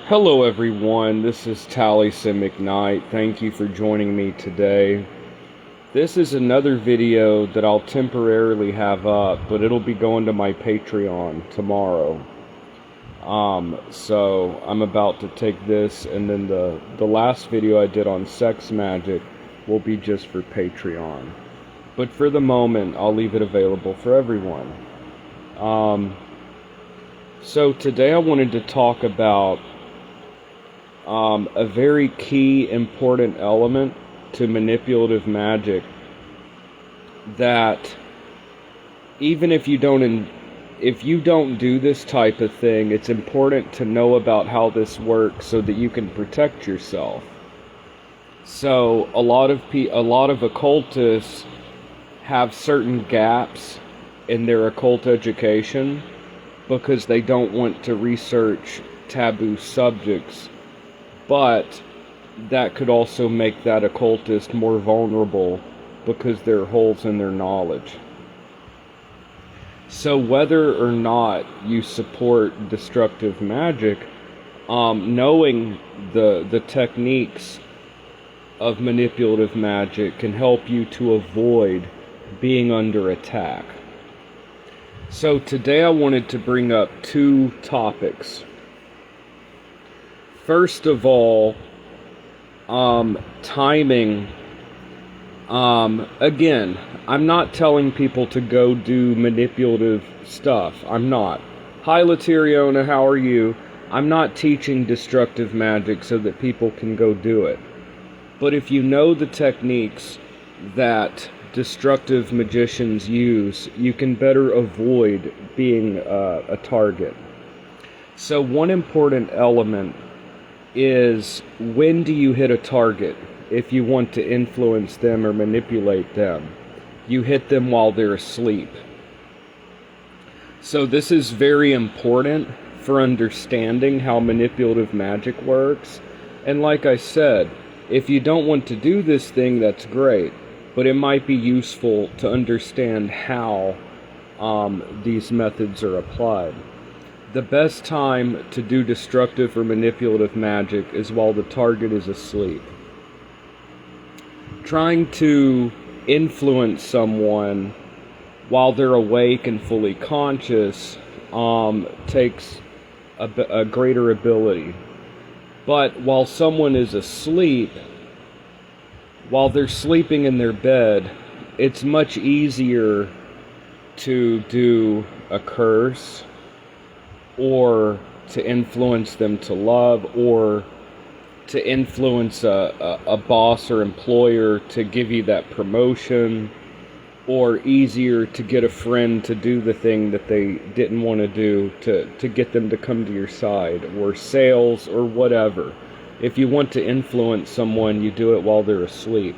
Hello everyone, this is Taliesin McKnight. Thank you for joining me today. This is another video that I'll temporarily have up, but it'll be going to my Patreon tomorrow. So I'm about to take this, and then the last video I did on sex magic will be just for Patreon. But for the moment, I'll leave it available for everyone. So today I wanted to talk about a very key, important element to manipulative magic that even if you don't do this type of thing, it's important to know about how this works so that you can protect yourself. So a lot of occultists have certain gaps in their occult education because they don't want to research taboo subjects, but that could also make that occultist more vulnerable because there are holes in their knowledge. So whether or not you support destructive magic, knowing the techniques of manipulative magic can help you to avoid being under attack. So today I wanted to bring up two topics. First of all, timing. Again, I'm not telling people to go do manipulative stuff. I'm not. Hi, Lateriona, how are you? I'm not teaching destructive magic so that people can go do it. But if you know the techniques that destructive magicians use, you can better avoid being a target. So one important element is, when do you hit a target if you want to influence them or manipulate them? You hit them while they're asleep. So this is very important for understanding how manipulative magic works. And like I said, if you don't want to do this thing, that's great. But it might be useful to understand how these methods are applied. The best time to do destructive or manipulative magic is while the target is asleep. Trying to influence someone while they're awake and fully conscious takes a greater ability. But while someone is asleep, while they're sleeping in their bed, it's much easier to do a curse, or to influence them to love, or to influence a boss or employer to give you that promotion, or easier to get a friend to do the thing that they didn't want to do, to get them to come to your side, or sales, or whatever. If you want to influence someone, you do it while they're asleep.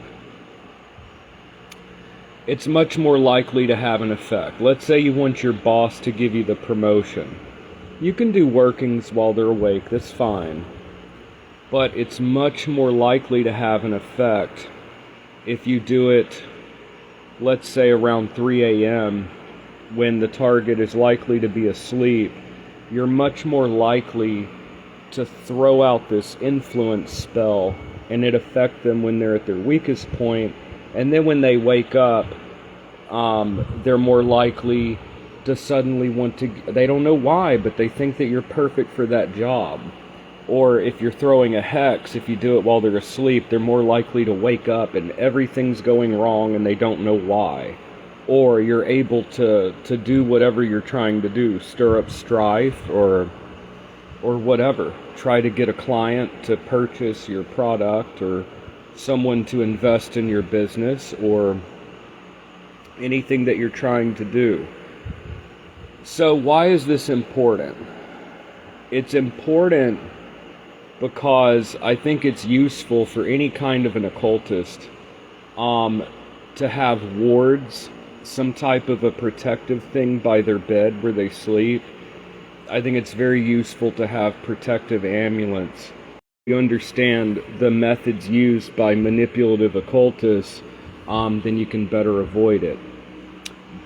It's much more likely to have an effect. Let's say you want your boss to give you the promotion. You can do workings while they're awake, that's fine. But it's much more likely to have an effect if you do it, let's say around 3 a.m. when the target is likely to be asleep. You're much more likely to throw out this influence spell and it affect them when they're at their weakest point, and then when they wake up, they're more likely to suddenly want to, they don't know why, but they think that you're perfect for that job. Or if you're throwing a hex, if you do it while they're asleep, they're more likely to wake up and everything's going wrong and they don't know why. Or you're able to do whatever you're trying to do, stir up strife or whatever. Try to get a client to purchase your product, or someone to invest in your business, or anything that you're trying to do. So why is this important? It's important because I think it's useful for any kind of an occultist to have wards, some type of a protective thing by their bed where they sleep. I think it's very useful to have protective amulets. If you understand the methods used by manipulative occultists, then you can better avoid it.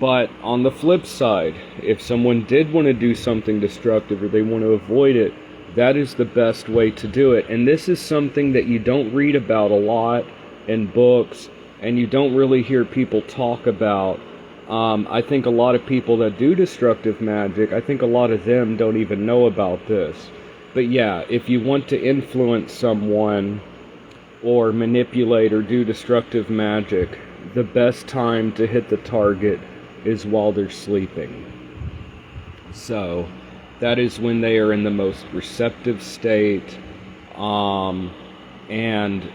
But on the flip side, if someone did want to do something destructive or they want to avoid it, That is the best way to do it. And this is something that you don't read about a lot in books, and you don't really hear people talk about. I think a lot of people that do destructive magic, I think a lot of them don't even know about this. But yeah, if you want to influence someone or manipulate or do destructive magic, the best time to hit the target is while they're sleeping. So that is when they are in the most receptive state, and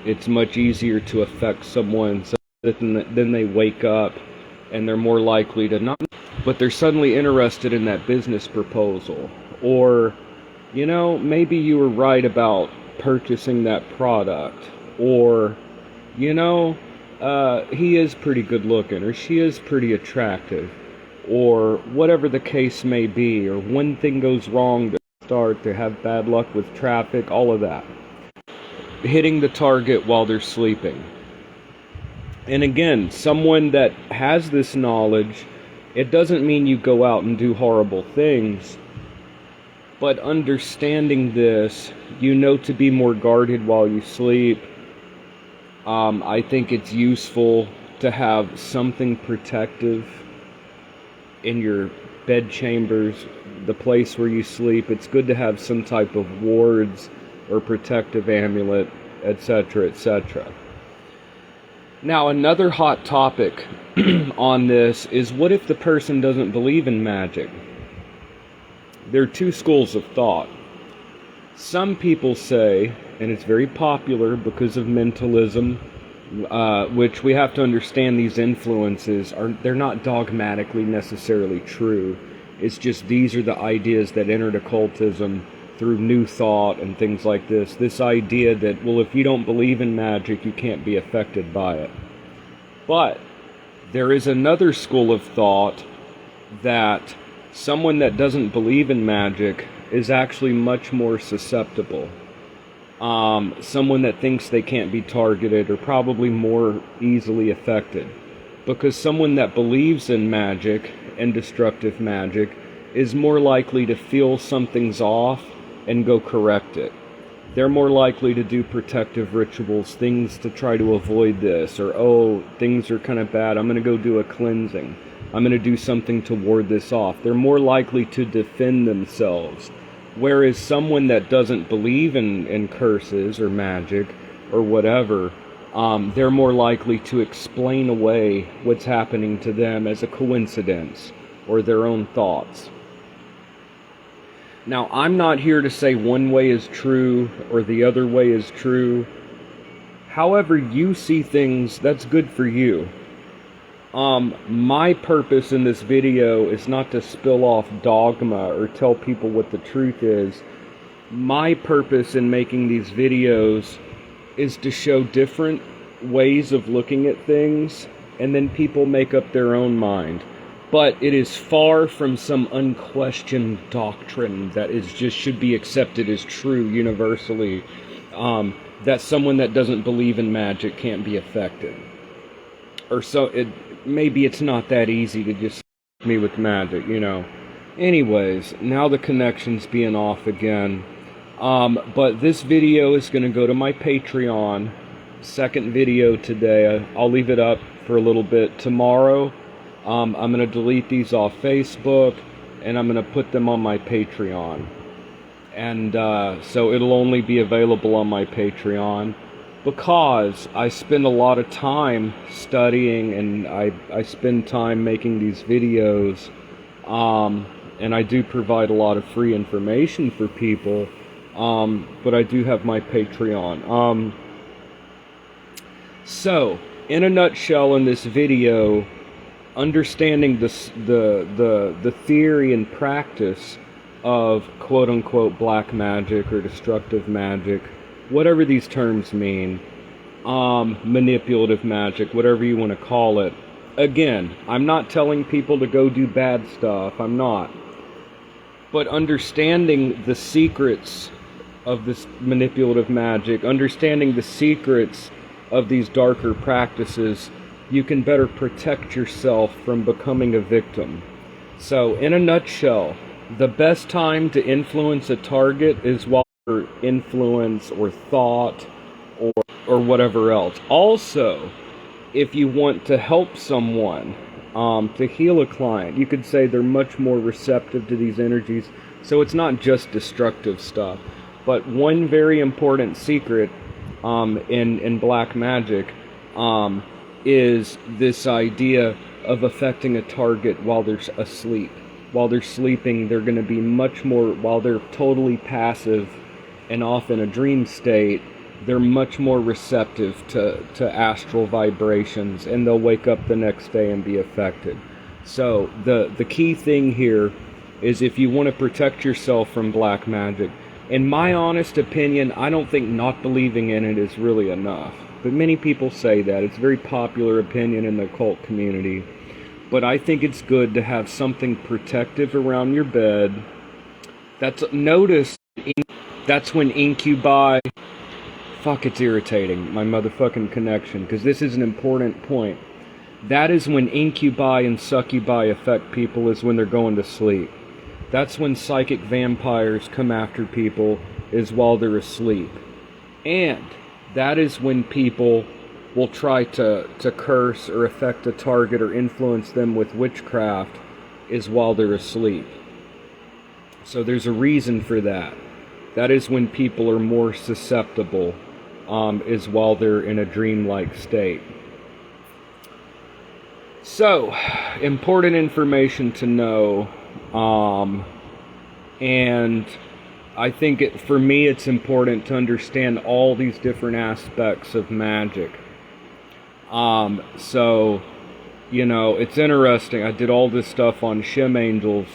it's much easier to affect someone so that then they wake up and they're more likely to not, but they're suddenly interested in that business proposal. Or, you know, maybe you were right about purchasing that product. Or, you know, he is pretty good looking, or she is pretty attractive, or whatever the case may be. Or one thing goes wrong, they have bad luck with traffic, all of that. Hitting the target while they're sleeping. And again, someone that has this knowledge, it doesn't mean you go out and do horrible things, but understanding this, you know to be more guarded while you sleep. I think it's useful to have something protective in your bed chambers, the place where you sleep. It's good to have some type of wards or protective amulet, etc., etc. Now, another hot topic on this is, what if the person doesn't believe in magic? There are two schools of thought. Some people say, and it's very popular because of mentalism, which we have to understand, these influences they're not dogmatically necessarily true. It's just these are the ideas that entered occultism through New Thought and things like this. This idea that, well, if you don't believe in magic, you can't be affected by it. But there is another school of thought that someone that doesn't believe in magic is actually much more susceptible. Someone that thinks they can't be targeted are probably more easily affected. Because someone that believes in magic and destructive magic is more likely to feel something's off and go correct it. They're more likely to do protective rituals, things to try to avoid this, or, oh, things are kind of bad, I'm going to go do a cleansing. I'm going to do something to ward this off. They're more likely to defend themselves. Whereas someone that doesn't believe in curses or magic or whatever, they're more likely to explain away what's happening to them as a coincidence or their own thoughts. Now, I'm not here to say one way is true or the other way is true. However you see things, that's good for you. My purpose in this video is not to spill off dogma or tell people what the truth is. My purpose in making these videos is to show different ways of looking at things, and then people make up their own mind. But it is far from some unquestioned doctrine that is just should be accepted as true universally, that someone that doesn't believe in magic can't be affected. Or so maybe it's not that easy to just me with magic, you know. Anyways, now the connection's being off again. But this video is going to go to my Patreon. Second video today. I'll leave it up for a little bit. Tomorrow, I'm going to delete these off Facebook, and I'm going to put them on my Patreon. And so it'll only be available on my Patreon, because I spend a lot of time studying, and I spend time making these videos, and I do provide a lot of free information for people, but I do have my Patreon. So, in a nutshell, in this video, understanding the theory and practice of quote-unquote black magic or destructive magic, whatever these terms mean, manipulative magic, whatever you want to call it. Again, I'm not telling people to go do bad stuff, I'm not. But understanding the secrets of this manipulative magic, understanding the secrets of these darker practices, you can better protect yourself from becoming a victim. So, in a nutshell, the best time to influence a target is while influence or thought or whatever else. Also, if you want to help someone, to heal a client, you could say they're much more receptive to these energies. So it's not just destructive stuff. But one very important secret in black magic is this idea of affecting a target while they're asleep. While they're sleeping, they're going to be much more, while they're totally passive and off in a dream state, they're much more receptive to astral vibrations, and they'll wake up the next day and be affected. So the key thing here is, if you want to protect yourself from black magic, in my honest opinion, I don't think not believing in it is really enough. But many people say that. It's a very popular opinion in the occult community. But I think it's good to have something protective around your bed. Notice, that's when incubi... Fuck, it's irritating, my motherfucking connection, because this is an important point. That is when incubi and succubi affect people, is when they're going to sleep. That's when psychic vampires come after people, is while they're asleep. And that is when people will try to curse or affect a target or influence them with witchcraft, is while they're asleep. So there's a reason for that. That is when people are more susceptible, is while they're in a dreamlike state. So, important information to know, and I think for me it's important to understand all these different aspects of magic. So, you know, it's interesting. I did all this stuff on Shem Angels,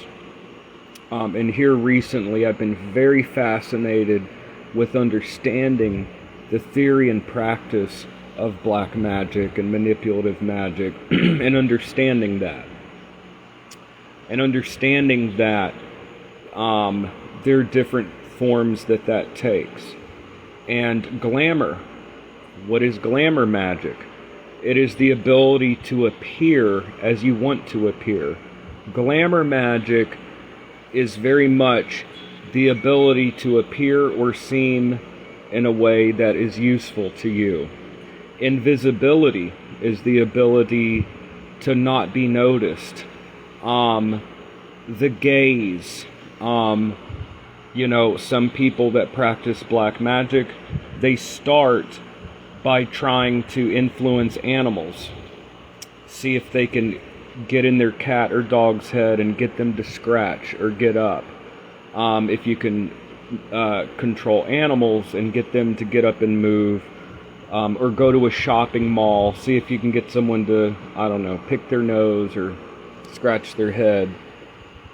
and here recently I've been very fascinated with understanding the theory and practice of black magic and manipulative magic, and understanding that. There are different forms that takes. And glamour. What is glamour magic? It is the ability to appear as you want to appear. Glamour magic is very much the ability to appear or seem in a way that is useful to you. Invisibility is the ability to not be noticed. The gaze. You know, some people that practice black magic, they start by trying to influence animals. See if they can get in their cat or dog's head and get them to scratch or get up. If you can control animals and get them to get up and move, or go to a shopping mall, see if you can get someone to, I don't know, pick their nose or scratch their head.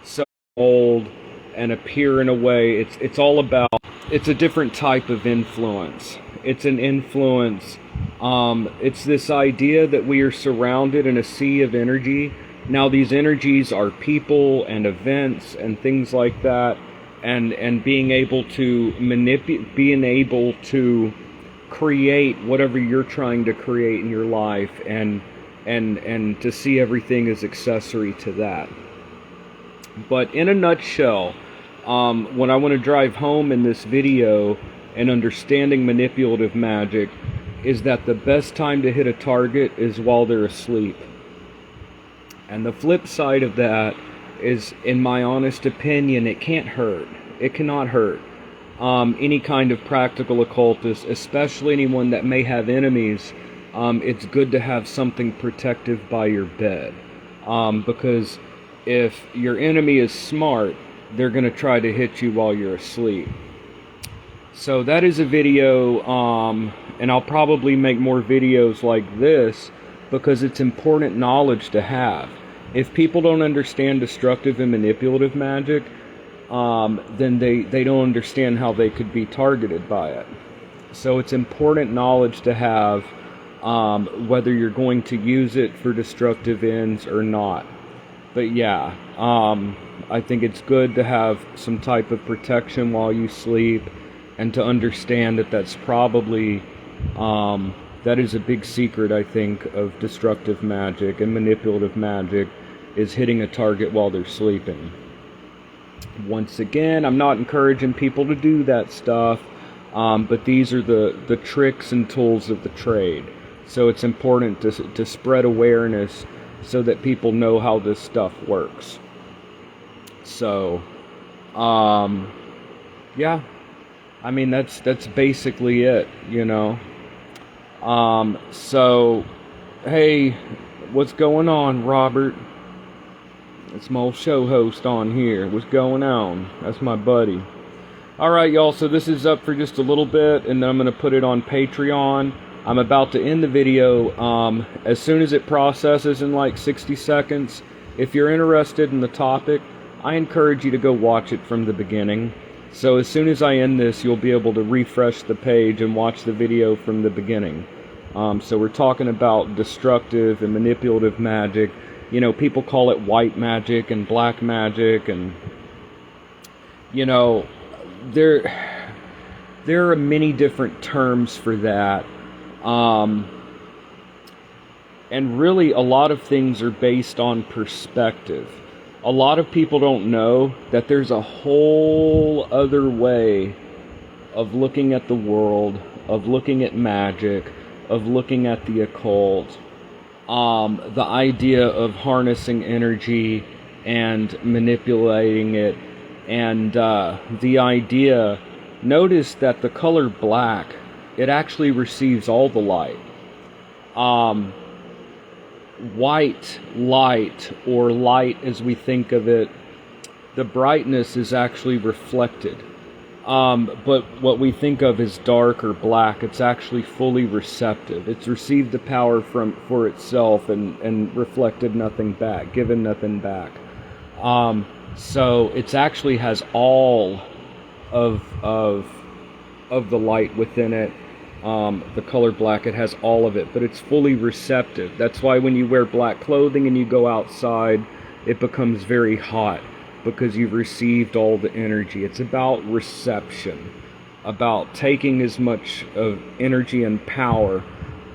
So old and appear in a way, it's all about, it's a different type of influence. It's an influence, it's this idea that we are surrounded in a sea of energy. Now these energies are people and events and things like that, and being able to being able to create whatever you're trying to create in your life, and to see everything as accessory to that. But in a nutshell, what I want to drive home in this video and understanding manipulative magic is that the best time to hit a target is while they're asleep. And the flip side of that is, in my honest opinion, it can't hurt. It cannot hurt. Any kind of practical occultist, especially anyone that may have enemies, it's good to have something protective by your bed. Because if your enemy is smart, they're going to try to hit you while you're asleep. So that is a video, and I'll probably make more videos like this, because it's important knowledge to have. If people don't understand destructive and manipulative magic, then they don't understand how they could be targeted by it. So it's important knowledge to have, whether you're going to use it for destructive ends or not. But yeah, I think it's good to have some type of protection while you sleep, and to understand that that's probably, that is a big secret, I think, of destructive magic and manipulative magic, is hitting a target while they're sleeping. Once again, I'm not encouraging people to do that stuff, but these are the tricks and tools of the trade. So it's important to spread awareness so that people know how this stuff works. So, yeah, I mean, that's basically it, you know. So, hey, what's going on, Robert? It's my old show host on here. What's going on? That's my buddy. Alright, y'all, so this is up for just a little bit, and then I'm going to put it on Patreon. I'm about to end the video as soon as it processes in like 60 seconds. If you're interested in the topic, I encourage you to go watch it from the beginning. So as soon as I end this, you'll be able to refresh the page and watch the video from the beginning. So we're talking about destructive and manipulative magic. You know, people call it white magic and black magic, and, you know, there are many different terms for that. And really, a lot of things are based on perspective. A lot of people don't know that there's a whole other way of looking at the world, of looking at magic, of looking at the occult. The idea of harnessing energy and manipulating it, and the idea, notice that the color black, it actually receives all the light. White light, or light as we think of it, the brightness is actually reflected. But what we think of as dark or black, it's actually fully receptive. It's received the power for itself and reflected nothing back, given nothing back. So it actually has all of the light within it. The color black, it has all of it, but it's fully receptive. That's why when you wear black clothing and you go outside, it becomes very hot, because you've received all the energy. It's about reception, about taking as much of energy and power.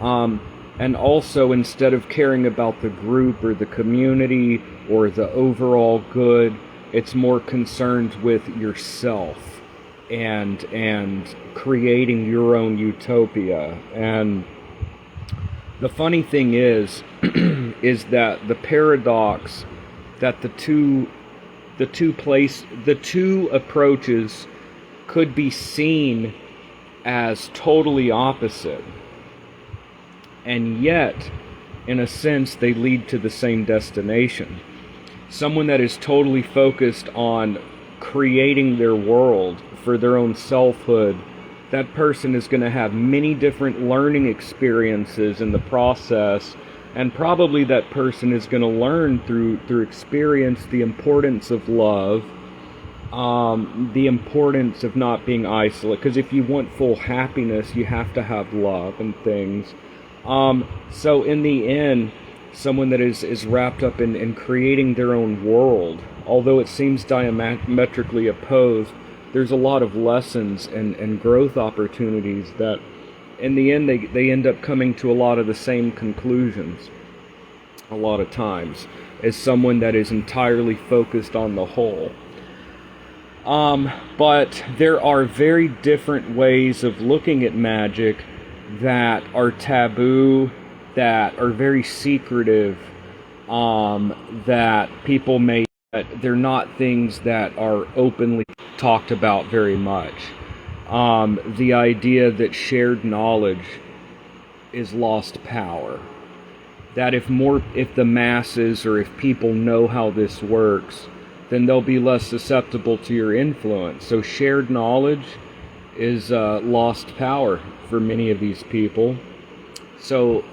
And also, instead of caring about the group or the community or the overall good, it's more concerned with yourself and creating your own utopia. And the funny thing is is that the paradox that the two approaches could be seen as totally opposite, and yet in a sense they lead to the same destination. Someone that is totally focused on creating their world for their own selfhood, that person is going to have many different learning experiences in the process, and probably that person is going to learn through experience the importance of love, the importance of not being isolated, because if you want full happiness, you have to have love and things. So in the end, someone that is wrapped up in creating their own world, although it seems diametrically opposed, there's a lot of lessons and growth opportunities that in the end they end up coming to a lot of the same conclusions a lot of times as someone that is entirely focused on the whole. But there are very different ways of looking at magic that are taboo, that are very secretive, that people may, they're not things that are openly talked about very much. The idea that shared knowledge is lost power. That if the masses, or if people know how this works, then they'll be less susceptible to your influence. So shared knowledge is lost power for many of these people. So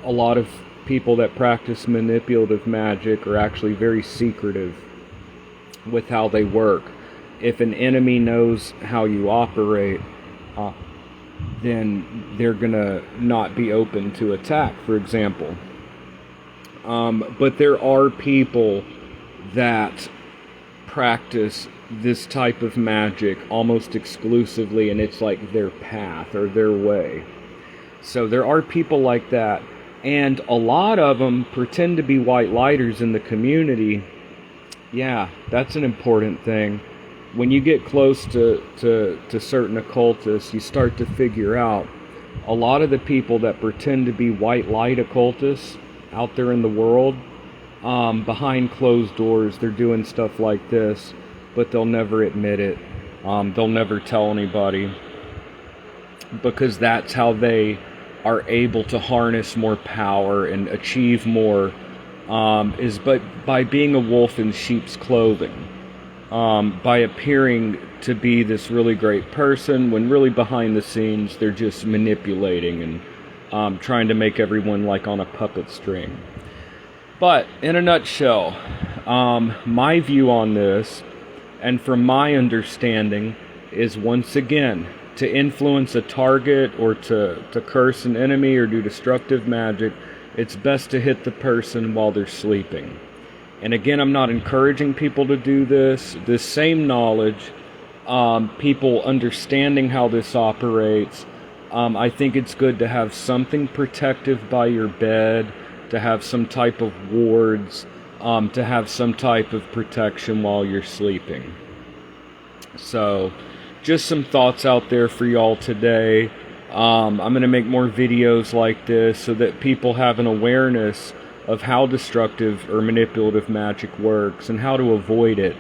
a lot of people that practice manipulative magic are actually very secretive with how they work. If an enemy knows how you operate, then they're gonna not be open to attack, for example. But there are people that practice this type of magic almost exclusively, and it's like their path or their way. So there are people like that, and a lot of them pretend to be white lighters in the community, Yeah, that's an important thing. When you get close to certain occultists, you start to figure out a lot of the people that pretend to be white light occultists out there in the world, behind closed doors, they're doing stuff like this, but they'll never admit it. They'll never tell anybody, because that's how they are able to harness more power and achieve more, is but by being a wolf in sheep's clothing, by appearing to be this really great person when really behind the scenes they're just manipulating and trying to make everyone like on a puppet string. But in a nutshell, my view on this, and from my understanding, is once again, to influence a target or to curse an enemy or do destructive magic, it's best to hit the person while they're sleeping. And again, I'm not encouraging people to do this. This same knowledge, people understanding how this operates, I think it's good to have something protective by your bed, to have some type of wards, to have some type of protection while you're sleeping. So, just some thoughts out there for y'all today. I'm going to make more videos like this so that people have an awareness of how destructive or manipulative magic works and how to avoid it.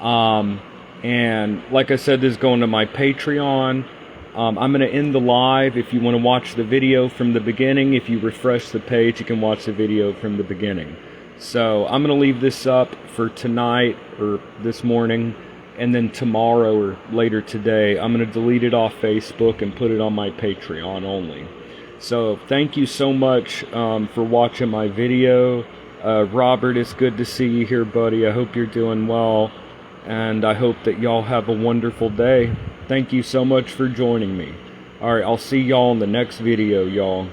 And like I said, this is going to my Patreon. I'm going to end the live. If you want to watch the video from the beginning, if you refresh the page, you can watch the video from the beginning. So I'm going to leave this up for tonight or this morning, and then tomorrow or later today, I'm going to delete it off Facebook and put it on my Patreon only. So thank you so much for watching my video. Robert, it's good to see you here, buddy. I hope you're doing well, and I hope that y'all have a wonderful day. Thank you so much for joining me. Alright, I'll see y'all in the next video, y'all.